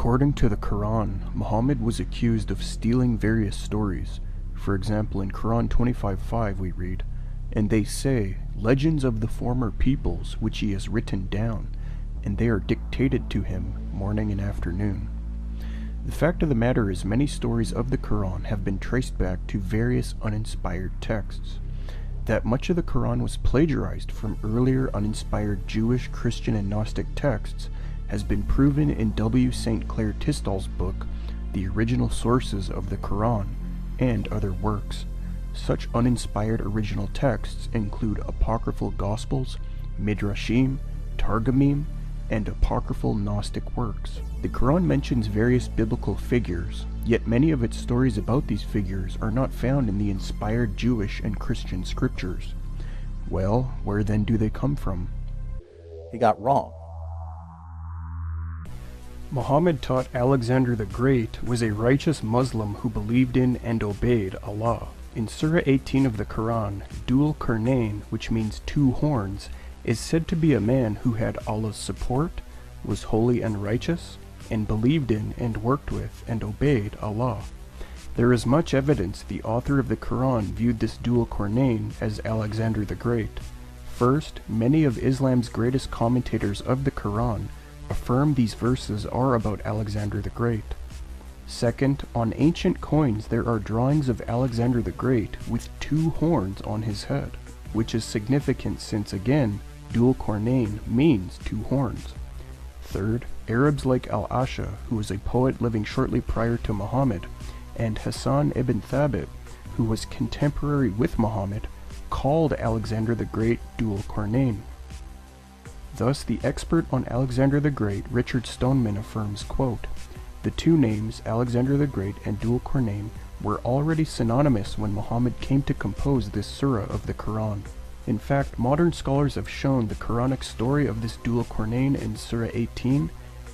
According to the Quran, Muhammad was accused of stealing various stories. For example, in Quran 25:5 we read, "And they say, legends of the former peoples which he has written down, and they are dictated to him morning and afternoon." The fact of the matter is many stories of the Quran have been traced back to various uninspired texts. That much of the Quran was plagiarized from earlier uninspired Jewish, Christian, and Gnostic texts has been proven in W. St. Clair Tistall's book, The Original Sources of the Quran, and other works. Such uninspired original texts include apocryphal Gospels, Midrashim, Targumim, and apocryphal Gnostic works. The Quran mentions various biblical figures, yet many of its stories about these figures are not found in the inspired Jewish and Christian scriptures. Well, where then do they come from? He got wrong. Muhammad taught Alexander the Great was a righteous Muslim who believed in and obeyed Allah. In Surah 18 of the Quran, Dhul Qarnayn, which means two horns, is said to be a man who had Allah's support, was holy and righteous, and believed in and worked with and obeyed Allah. There is much evidence the author of the Quran viewed this Dhul Qarnayn as Alexander the Great. First, many of Islam's greatest commentators of the Quran affirm these verses are about Alexander the Great. Second, on ancient coins there are drawings of Alexander the Great with two horns on his head, which is significant since again, Dhul Qarnayn means two horns. Third, Arabs like Al-Asha, who was a poet living shortly prior to Muhammad, and Hassan ibn Thabit, who was contemporary with Muhammad, called Alexander the Great Dhul Qarnayn. Thus, the expert on Alexander the Great, Richard Stoneman, affirms, quote, "The two names, Alexander the Great and Dhul Qarnayn, were already synonymous when Muhammad came to compose this surah of the Quran." In fact, modern scholars have shown the Quranic story of this Dhul Qarnayn in Surah 18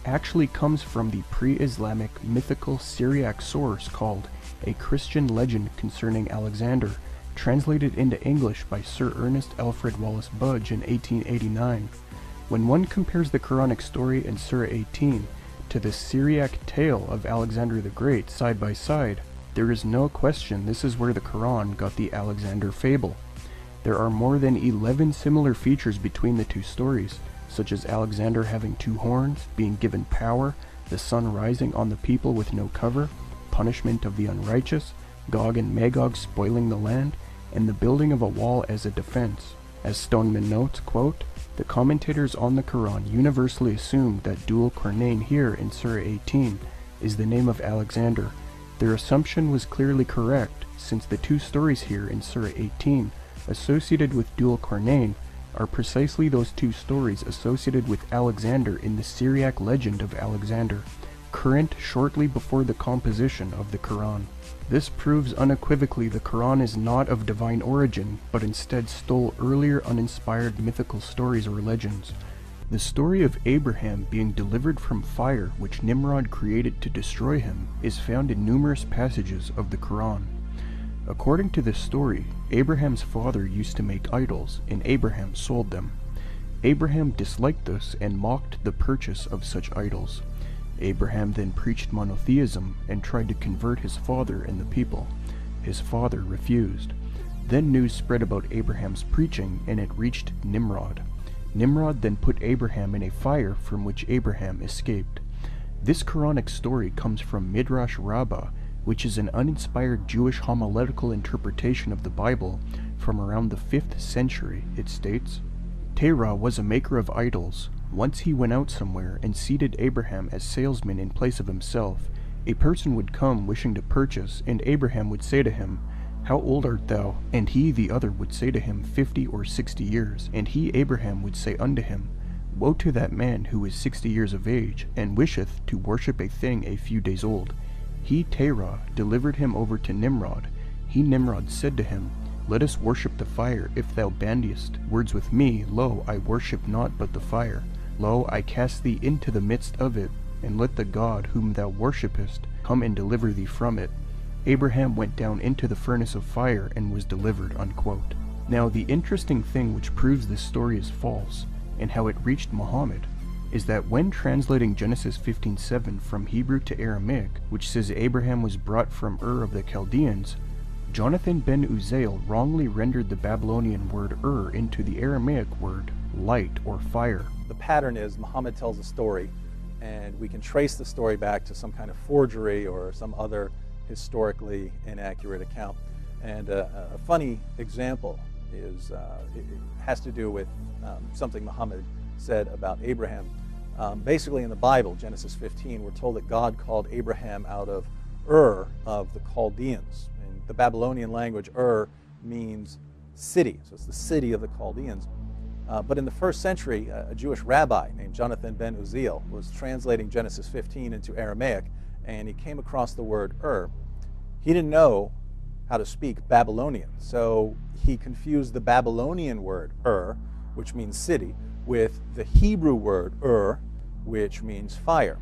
actually comes from the pre-Islamic mythical Syriac source called A Christian Legend Concerning Alexander, translated into English by Sir Ernest Alfred Wallace Budge in 1889. When one compares the Quranic story in Surah 18 to the Syriac tale of Alexander the Great side by side, there is no question this is where the Quran got the Alexander fable. There are more than 11 similar features between the two stories, such as Alexander having two horns, being given power, the sun rising on the people with no cover, punishment of the unrighteous, Gog and Magog spoiling the land, and the building of a wall as a defense. As Stoneman notes, quote, "The commentators on the Quran universally assume that Dhul Qarnayn here in Surah 18 is the name of Alexander. Their assumption was clearly correct, since the two stories here in Surah 18 associated with Dhul Qarnayn are precisely those two stories associated with Alexander in the Syriac legend of Alexander, current shortly before the composition of the Quran. This proves unequivocally the Quran is not of divine origin, but instead stole earlier uninspired mythical stories or legends. The story of Abraham being delivered from fire which Nimrod created to destroy him is found in numerous passages of the Quran. According to this story, Abraham's father used to make idols, and Abraham sold them. Abraham disliked this and mocked the purchase of such idols. Abraham then preached monotheism and tried to convert his father and the people. His father refused. Then news spread about Abraham's preaching, and it reached Nimrod. Nimrod then put Abraham in a fire from which Abraham escaped. This Quranic story comes from Midrash Rabbah, which is an uninspired Jewish homiletical interpretation of the Bible from around the 5th century. It states, "Terah was a maker of idols. Once he went out somewhere and seated Abraham as salesman in place of himself. A person would come wishing to purchase, and Abraham would say to him, 'How old art thou?' And he the other would say to him, 50 or 60 years. And he Abraham would say unto him, Woe to that man who is 60 years of age, and wisheth to worship a thing a few days old. He Terah delivered him over to Nimrod. He Nimrod said to him, Let us worship the fire. If thou bandiest words with me, lo, I worship not but the fire. Lo, I cast thee into the midst of it, and let the God whom thou worshipest come and deliver thee from it. Abraham went down into the furnace of fire and was delivered." Unquote. Now, the interesting thing which proves this story is false, and how it reached Muhammad, is that when translating Genesis 15:7 from Hebrew to Aramaic, which says Abraham was brought from Ur of the Chaldeans, Jonathan ben Uziel wrongly rendered the Babylonian word Ur into the Aramaic word light or fire. The pattern is Muhammad tells a story, and we can trace the story back to some kind of forgery or some other historically inaccurate account. And a funny example is it has to do with something Muhammad said about Abraham. Basically in the Bible, Genesis 15, we're told that God called Abraham out of Ur of the Chaldeans. In the Babylonian language, Ur means city, so it's the city of the Chaldeans. But in the first century, a Jewish rabbi named Jonathan ben Uziel was translating Genesis 15 into Aramaic, and he came across the word Ur. He didn't know how to speak Babylonian, so he confused the Babylonian word Ur, which means city, with the Hebrew word Ur, which means fire.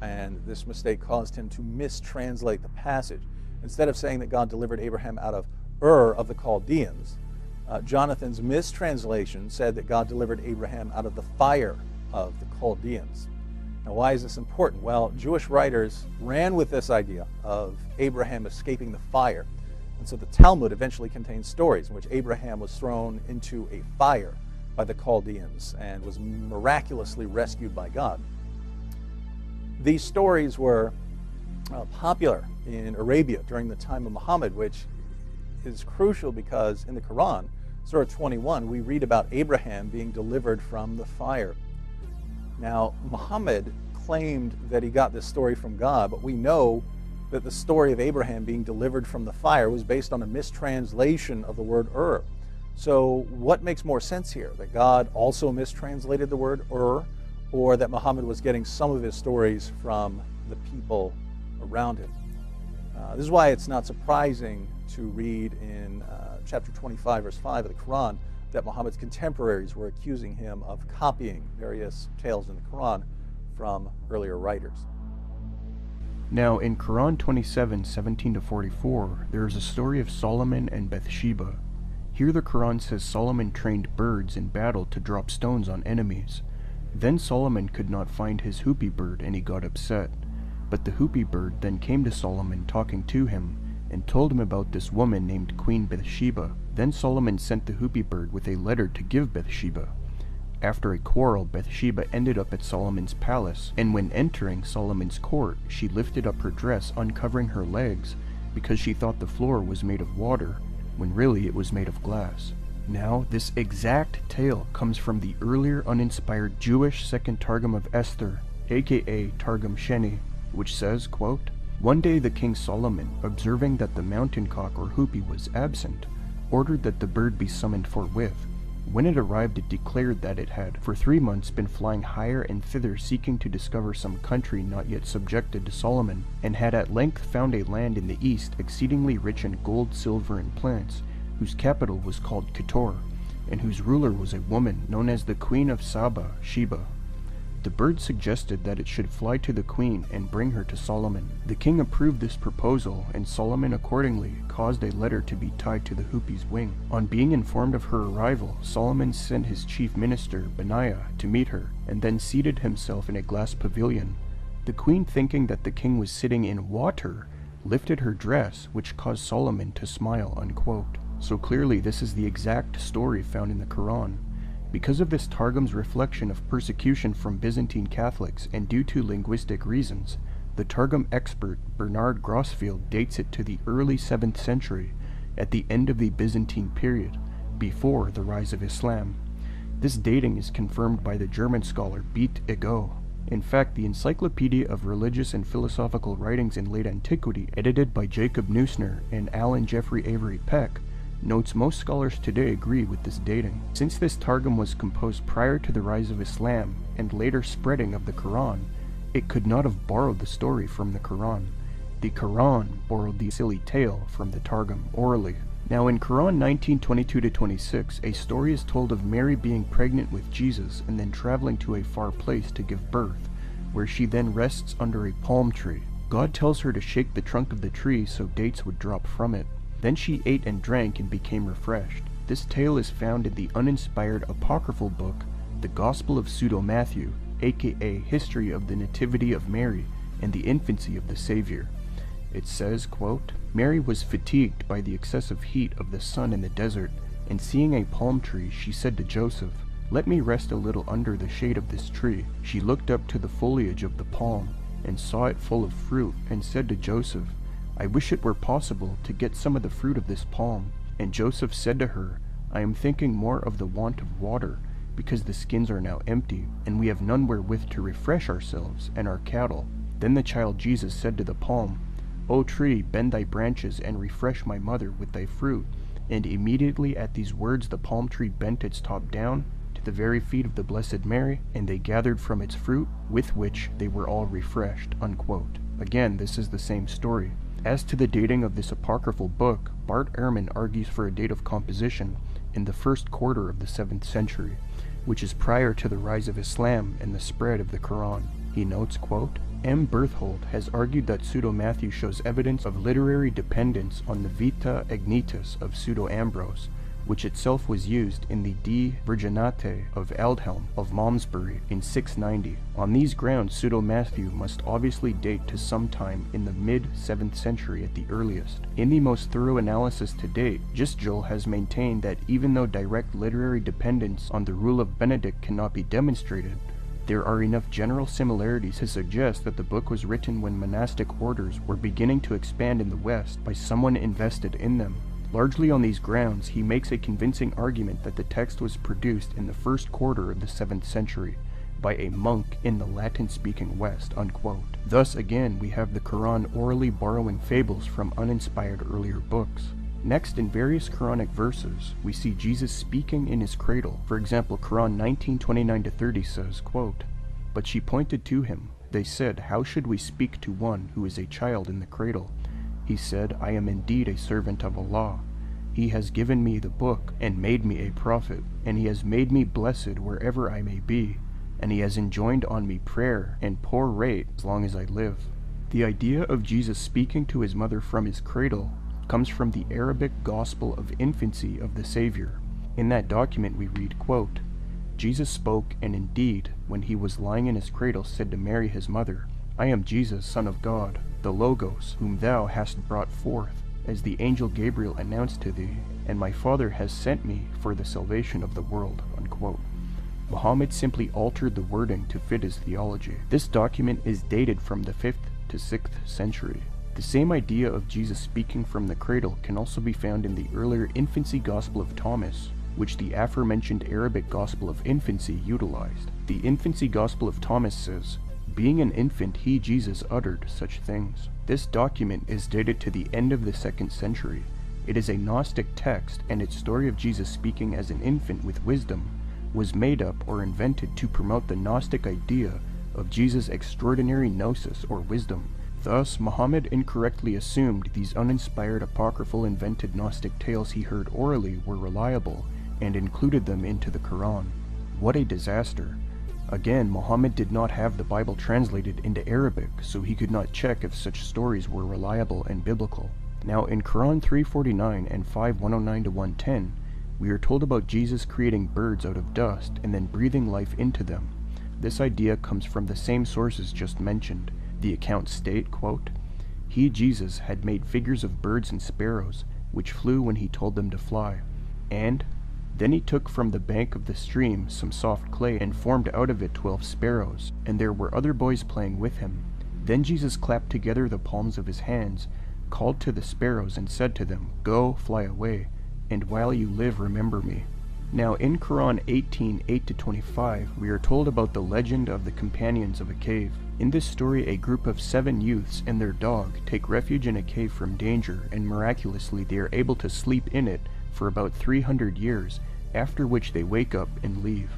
And this mistake caused him to mistranslate the passage. Instead of saying that God delivered Abraham out of Ur of the Chaldeans, Jonathan's mistranslation said that God delivered Abraham out of the fire of the Chaldeans. Now, why is this important? Well, Jewish writers ran with this idea of Abraham escaping the fire. And so the Talmud eventually contains stories in which Abraham was thrown into a fire by the Chaldeans and was miraculously rescued by God. These stories were popular in Arabia during the time of Muhammad, which is crucial because in the Quran, Surah 21, we read about Abraham being delivered from the fire. Now, Muhammad claimed that he got this story from God, but we know that the story of Abraham being delivered from the fire was based on a mistranslation of the word Ur. So what makes more sense here? That God also mistranslated the word Ur, or that Muhammad was getting some of his stories from the people around him? This is why it's not surprising to read in chapter 25, verse 5 of the Quran, that Muhammad's contemporaries were accusing him of copying various tales in the Quran from earlier writers. Now, in Quran 27:17-44, there is a story of Solomon and Bathsheba. Here the Quran says Solomon trained birds in battle to drop stones on enemies. Then Solomon could not find his hoopy bird, and he got upset. But the hoopy bird then came to Solomon talking to him, and told him about this woman named Queen Bathsheba. Then Solomon sent the hoopy bird with a letter to give Bathsheba. After a quarrel, Bathsheba ended up at Solomon's palace, and when entering Solomon's court, she lifted up her dress, uncovering her legs, because she thought the floor was made of water, when really it was made of glass. Now, this exact tale comes from the earlier uninspired Jewish second Targum of Esther, aka Targum Sheni, which says, quote, "One day the king Solomon, observing that the mountain cock or hoopy was absent, ordered that the bird be summoned forthwith. When it arrived, it declared that it had for 3 months been flying higher and thither, seeking to discover some country not yet subjected to Solomon, and had at length found a land in the east exceedingly rich in gold, silver, and plants, whose capital was called Ketor, and whose ruler was a woman known as the Queen of Saba, Sheba. The bird suggested that it should fly to the queen and bring her to Solomon. The king approved this proposal, and Solomon accordingly caused a letter to be tied to the hoopy's wing. On being informed of her arrival, Solomon sent his chief minister, Benaiah, to meet her, and then seated himself in a glass pavilion. The queen, thinking that the king was sitting in water, lifted her dress, which caused Solomon to smile, unquote. So clearly this is the exact story found in the Quran. Because of this Targum's reflection of persecution from Byzantine Catholics, and due to linguistic reasons, the Targum expert Bernard Grossfield dates it to the early 7th century, at the end of the Byzantine period, before the rise of Islam. This dating is confirmed by the German scholar Beat Ego. In fact, the Encyclopedia of Religious and Philosophical Writings in Late Antiquity, edited by Jacob Neusner and Alan Jeffrey Avery Peck, notes most scholars today agree with this dating. Since this Targum was composed prior to the rise of Islam and later spreading of the Quran, it could not have borrowed the story from the Quran. The Quran borrowed the silly tale from the Targum orally. Now in Quran 19:22-26, a story is told of Mary being pregnant with Jesus and then traveling to a far place to give birth, where she then rests under a palm tree. God tells her to shake the trunk of the tree so dates would drop from it. Then she ate and drank and became refreshed. This tale is found in the uninspired apocryphal book, the Gospel of Pseudo-Matthew, aka History of the Nativity of Mary and the Infancy of the Savior. It says, quote, Mary was fatigued by the excessive heat of the sun in the desert, and seeing a palm tree, she said to Joseph, Let me rest a little under the shade of this tree. She looked up to the foliage of the palm, and saw it full of fruit, and said to Joseph, I wish it were possible to get some of the fruit of this palm. And Joseph said to her, I am thinking more of the want of water, because the skins are now empty, and we have none wherewith to refresh ourselves and our cattle. Then the child Jesus said to the palm, O tree, bend thy branches, and refresh my mother with thy fruit. And immediately at these words the palm tree bent its top down to the very feet of the Blessed Mary, and they gathered from its fruit, with which they were all refreshed. Unquote. Again, this is the same story. As to the dating of this apocryphal book, Bart Ehrman argues for a date of composition in the first quarter of the 7th century, which is prior to the rise of Islam and the spread of the Quran. He notes, quote, M. Berthold has argued that Pseudo-Matthew shows evidence of literary dependence on the Vita Ignitis of Pseudo-Ambrose, which itself was used in the De Virginate of Aldhelm of Malmesbury in 690. On these grounds, Pseudo-Matthew must obviously date to some time in the mid-7th century at the earliest. In the most thorough analysis to date, Gisjol has maintained that even though direct literary dependence on the rule of Benedict cannot be demonstrated, there are enough general similarities to suggest that the book was written when monastic orders were beginning to expand in the West by someone invested in them. Largely on these grounds, he makes a convincing argument that the text was produced in the first quarter of the 7th century by a monk in the Latin-speaking West. Unquote. Thus again, we have the Quran orally borrowing fables from uninspired earlier books. Next, in various Quranic verses, we see Jesus speaking in his cradle. For example, Quran 19:29-30 says, quote, But she pointed to him. They said, How should we speak to one who is a child in the cradle? He said, I am indeed a servant of Allah. He has given me the book and made me a prophet, and he has made me blessed wherever I may be, and he has enjoined on me prayer and poor rate as long as I live. The idea of Jesus speaking to his mother from his cradle comes from the Arabic Gospel of Infancy of the Savior. In that document we read, quote, Jesus spoke, and indeed, when he was lying in his cradle, said to Mary his mother, I am Jesus, Son of God, the Logos, whom thou hast brought forth, as the angel Gabriel announced to thee, and my Father has sent me for the salvation of the world. Unquote. Muhammad simply altered the wording to fit his theology. This document is dated from the 5th to 6th century. The same idea of Jesus speaking from the cradle can also be found in the earlier Infancy Gospel of Thomas, which the aforementioned Arabic Gospel of Infancy utilized. The Infancy Gospel of Thomas says, Being an infant, he, Jesus, uttered such things. This document is dated to the end of the 2nd century. It is a Gnostic text, and its story of Jesus speaking as an infant with wisdom was made up or invented to promote the Gnostic idea of Jesus' extraordinary gnosis or wisdom. Thus, Muhammad incorrectly assumed these uninspired apocryphal invented Gnostic tales he heard orally were reliable and included them into the Quran. What a disaster! Again, Muhammad did not have the Bible translated into Arabic, so he could not check if such stories were reliable and biblical. Now, in Quran 349 and 5:109-110, we are told about Jesus creating birds out of dust and then breathing life into them. This idea comes from the same sources just mentioned. The accounts state, quote, He, Jesus, had made figures of birds and sparrows, which flew when he told them to fly. And then he took from the bank of the stream some soft clay and formed out of it 12 sparrows, and there were other boys playing with him. Then Jesus clapped together the palms of his hands, called to the sparrows, and said to them, Go, fly away, and while you live remember me. Now in Quran 18:8-25, we are told about the legend of the companions of a cave. In this story, a group of 7 youths and their dog take refuge in a cave from danger, and miraculously they are able to sleep in it for about 300 years, after which they wake up and leave.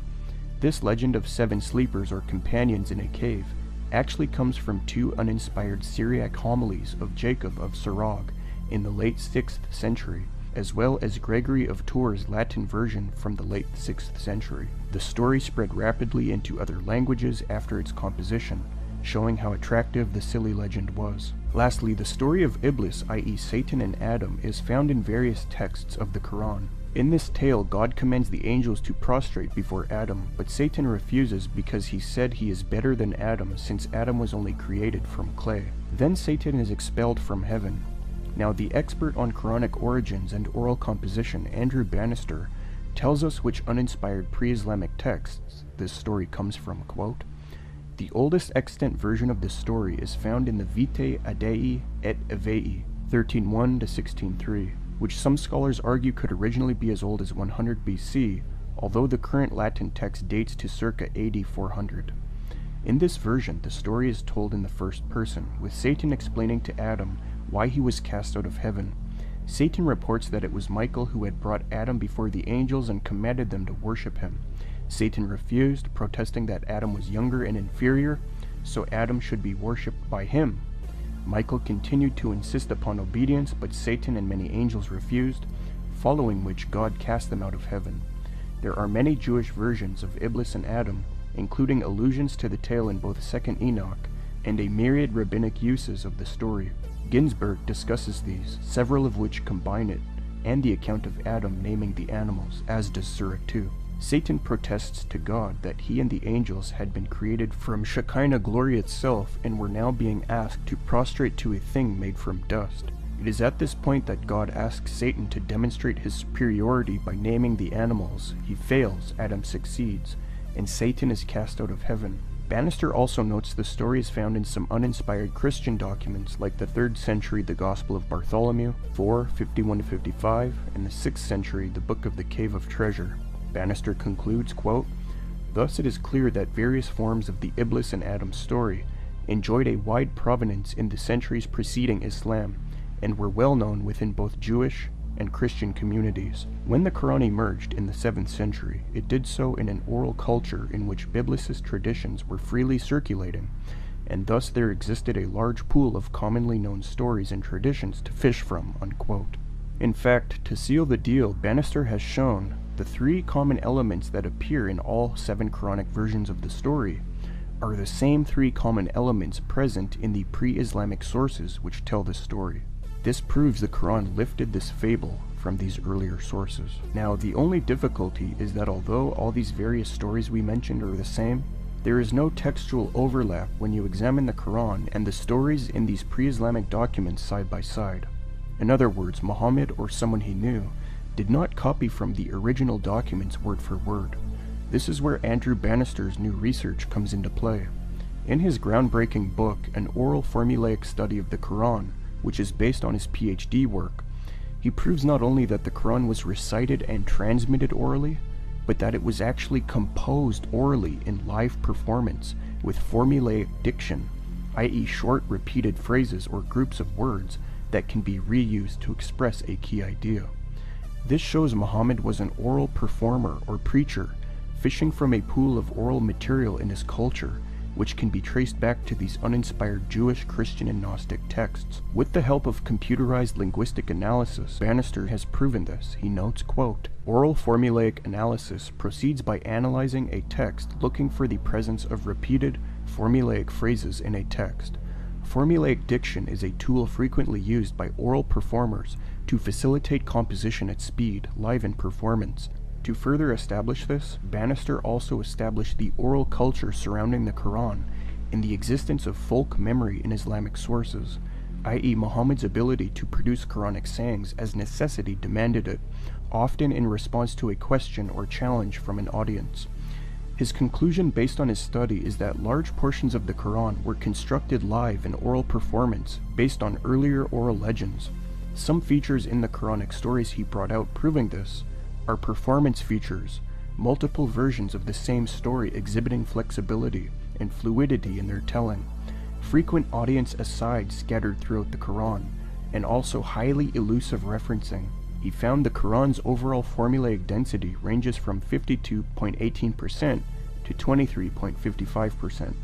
This legend of 7 sleepers or companions in a cave actually comes from 2 uninspired Syriac homilies of Jacob of Sirach in the late 6th century, as well as Gregory of Tours' Latin version from the late 6th century. The story spread rapidly into other languages after its composition, showing how attractive the silly legend was. Lastly, the story of Iblis, i.e. Satan and Adam, is found in various texts of the Quran. In this tale, God commands the angels to prostrate before Adam, but Satan refuses because he said he is better than Adam since Adam was only created from clay. Then Satan is expelled from heaven. Now the expert on Quranic origins and oral composition, Andrew Bannister, tells us which uninspired pre-Islamic texts this story comes from. Quote, "The oldest extant version of this story is found in the Vitae Adei et Evei, 13.1 to 16.3, which some scholars argue could originally be as old as 100 BC, although the current Latin text dates to circa AD 400. In this version, the story is told in the first person, with Satan explaining to Adam why he was cast out of heaven. Satan reports that it was Michael who had brought Adam before the angels and commanded them to worship him. Satan refused, protesting that Adam was younger and inferior, so Adam should be worshipped by him. Michael continued to insist upon obedience, but Satan and many angels refused, following which God cast them out of heaven. There are many Jewish versions of Iblis and Adam, including allusions to the tale in both 2nd Enoch and a myriad rabbinic uses of the story. Ginsburg discusses these, several of which combine it, and the account of Adam naming the animals, as does Surah 2. Satan protests to God that he and the angels had been created from Shekinah glory itself and were now being asked to prostrate to a thing made from dust. It is at this point that God asks Satan to demonstrate his superiority by naming the animals. He fails, Adam succeeds, and Satan is cast out of heaven. Bannister also notes the story is found in some uninspired Christian documents like the 3rd century the Gospel of Bartholomew, 4:51-55, and the 6th century the Book of the Cave of Treasure. Bannister concludes, quote, "Thus it is clear that various forms of the Iblis and Adam story enjoyed a wide provenance in the centuries preceding Islam and were well known within both Jewish and Christian communities. When the Quran emerged in the 7th century, it did so in an oral culture in which biblicist traditions were freely circulating, and thus there existed a large pool of commonly known stories and traditions to fish from." Unquote. In fact, to seal the deal, Bannister has shown the 3 common elements that appear in all 7 Quranic versions of the story are the same 3 common elements present in the pre-Islamic sources which tell the story. This proves the Quran lifted this fable from these earlier sources. Now, the only difficulty is that although all these various stories we mentioned are the same, there is no textual overlap when you examine the Quran and the stories in these pre-Islamic documents side by side. In other words, Muhammad or someone he knew did not copy from the original documents word for word. This is where Andrew Bannister's new research comes into play. In his groundbreaking book, An Oral Formulaic Study of the Quran, which is based on his PhD work, he proves not only that the Quran was recited and transmitted orally, but that it was actually composed orally in live performance with formulaic diction, i.e. short repeated phrases or groups of words that can be reused to express a key idea. This shows Muhammad was an oral performer or preacher, fishing from a pool of oral material in his culture, which can be traced back to these uninspired Jewish, Christian, and Gnostic texts. With the help of computerized linguistic analysis, Bannister has proven this. He notes, quote, "Oral formulaic analysis proceeds by analyzing a text looking for the presence of repeated formulaic phrases in a text. Formulaic diction is a tool frequently used by oral performers to facilitate composition at speed, live in performance. To further establish this, Bannister also established the oral culture surrounding the Quran and the existence of folk memory in Islamic sources, i.e. Muhammad's ability to produce Quranic sayings as necessity demanded it, often in response to a question or challenge from an audience. His conclusion based on his study is that large portions of the Quran were constructed live in oral performance based on earlier oral legends. Some features in the Quranic stories he brought out proving this are performance features, multiple versions of the same story exhibiting flexibility and fluidity in their telling, frequent audience asides scattered throughout the Quran, and also highly elusive referencing. He found the Quran's overall formulaic density ranges from 52.18% to 23.55%.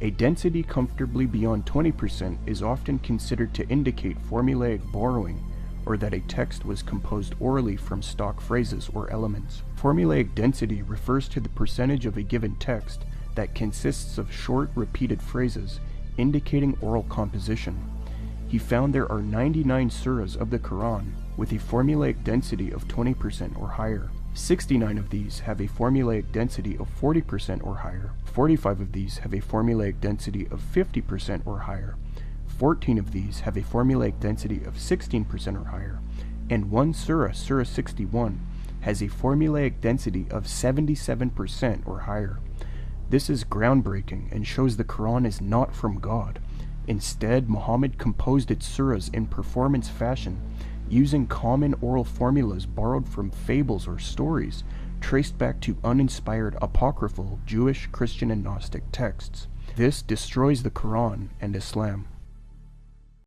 A density comfortably beyond 20% is often considered to indicate formulaic borrowing, or that a text was composed orally from stock phrases or elements. Formulaic density refers to the percentage of a given text that consists of short, repeated phrases, indicating oral composition. he found there are 99 surahs of the Quran with a formulaic density of 20% or higher. 69 of these have a formulaic density of 40% or higher. 45 of these have a formulaic density of 50% or higher. 14 of these have a formulaic density of 16% or higher. And one surah, Surah 61, has a formulaic density of 77% or higher. This is groundbreaking and shows the Quran is not from God. Instead, Muhammad composed its surahs in performance fashion, using common oral formulas borrowed from fables or stories, traced back to uninspired apocryphal Jewish, Christian, and Gnostic texts. This destroys the Quran and Islam.